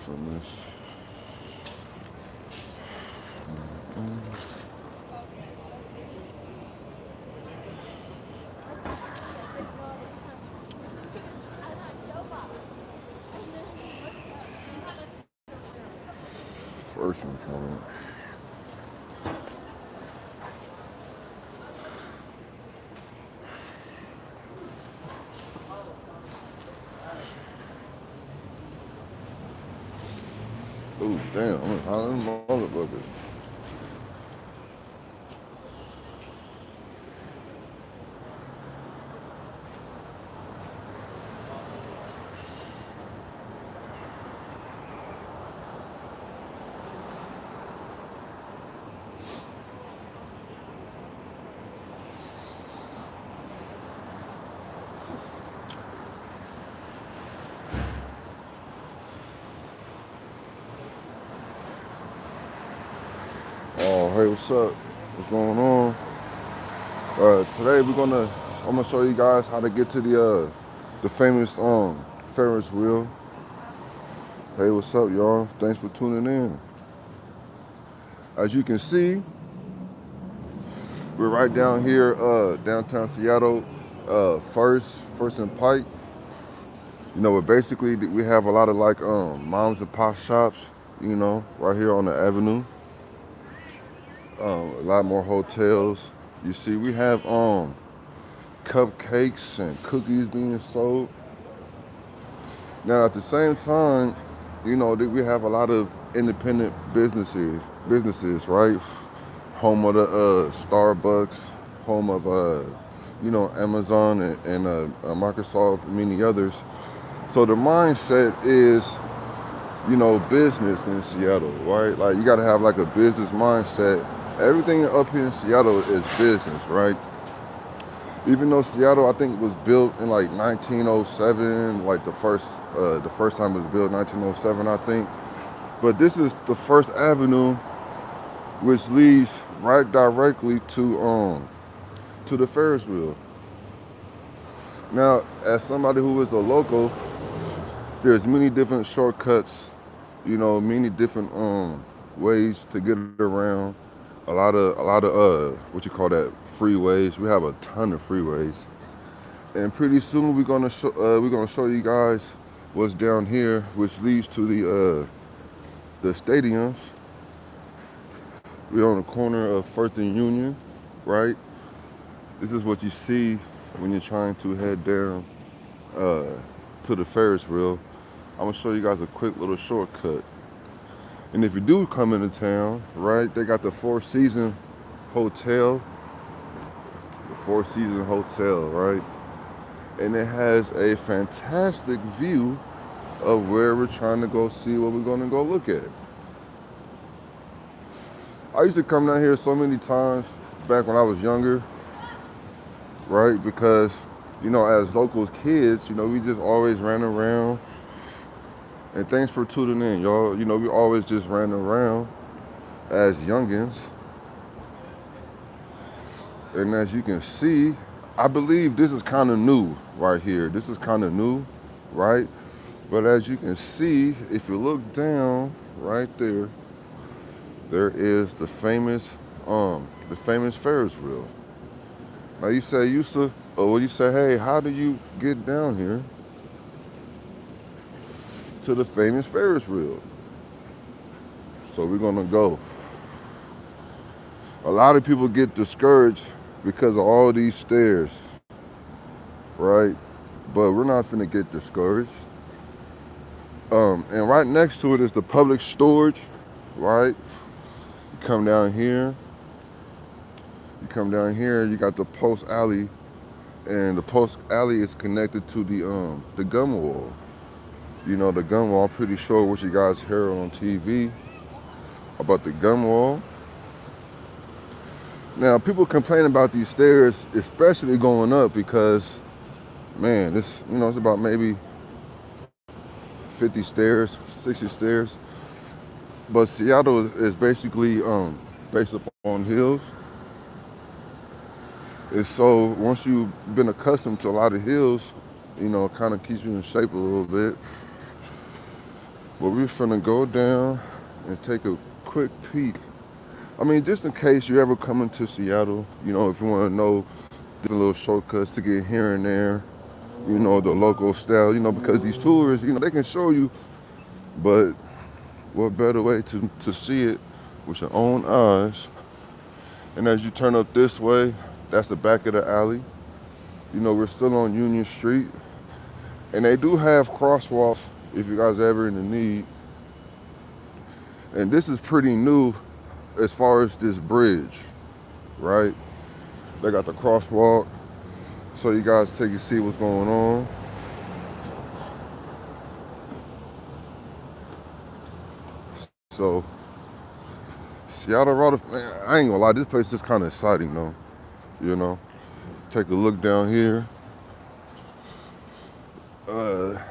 from this. First one coming. Oh damn! I'm hollering motherfucker. Oh hey, what's up? What's going on? Today I'm gonna show you guys how to get to the famous Ferris wheel. Hey, what's up, y'all? Thanks for tuning in. As you can see, we're right down here, downtown Seattle, First and Pike. You know, but basically we have a lot of like moms and pop shops. You know, right here on the avenue. A lot more hotels. You see, we have cupcakes and cookies being sold. Now, at the same time, you know, we have a lot of independent businesses, right? Home of the Starbucks, home of you know, Amazon and Microsoft, many others. So the mindset is, you know, business in Seattle, right? Like you got to have like a business mindset. Everything up here in Seattle is business, right? Even though Seattle, I think, was built in like 1907, like the first time it was built 1907, I think. But this is the First Avenue, which leads right directly to the Ferris wheel. Now, as somebody who is a local, there's many different shortcuts, you know, many different ways to get around. A lot of what you call that, freeways. We have a ton of freeways, and pretty soon we're gonna show you guys what's down here, which leads to the stadiums. We're on the corner of First and Union, right? This is what you see when you're trying to head down uh, to the Ferris wheel. I'm gonna show you guys a quick little shortcut. And if you do come into town, right, they got the Hotel, the Four Seasons Hotel, right? And it has a fantastic view of where we're trying to go see what we're gonna go look at. I used to come down here so many times back when I was younger, right? Because, you know, as local kids, you know, we just always ran around. And thanks for tuning in, y'all. You know, we always just ran around as youngins. And as you can see, I believe this is kind of new right here. This is kind of new, right? But as you can see, if you look down right there, there is the famous Ferris wheel. Now you say, you say, hey, how do you get down here to the famous Ferris wheel? So we're gonna go. A lot of people get discouraged because of all these stairs, right? But we're not finna get discouraged. And right next to it is the public storage, right? You come down here. You got the post alley, and the post alley is connected to the gun wall. You know, the gun wall. I'm pretty sure what you guys heard on TV about the gun wall. Now, people complain about these stairs, especially going up, because, man, it's about maybe 50 stairs, 60 stairs. But Seattle is basically based upon hills. And so once you've been accustomed to a lot of hills, you know, it kind of keeps you in shape a little bit. But we're finna go down and take a quick peek. I mean, just in case you ever come into Seattle, if you want to know the little shortcuts to get here and there, the local style, because these tours, they can show you, but what better way to see it with your own eyes? And as you turn up this way, that's the back of the alley. We're still on Union Street. And they do have crosswalks if you guys are ever in the need. And this is pretty new as far as this bridge, right? They got the crosswalk so you guys take and see what's going on. So, Seattle Rudder, man, I ain't gonna lie, this place is kind of exciting though, Take a look down here.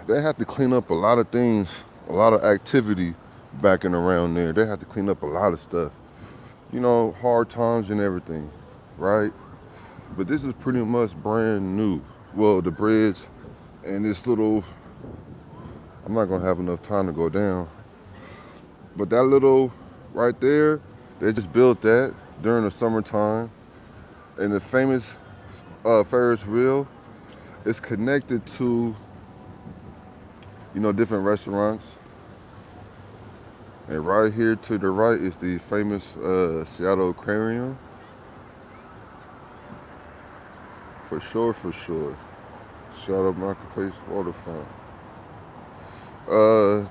They have to clean up a lot of things, a lot of activity back and around there. They have to clean up a lot of stuff. Hard times and everything, right? But this is pretty much brand new. Well, the bridge and this little, I'm not gonna have enough time to go down. But that little right there, they just built that during the summertime. And the famous Ferris wheel is connected to, different restaurants. And right here to the right is the famous Seattle Aquarium. For sure, for sure. Seattle Marketplace Waterfront.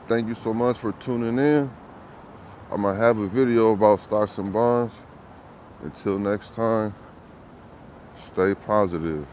Thank you so much for tuning in. I'm gonna have a video about stocks and bonds. Until next time, stay positive.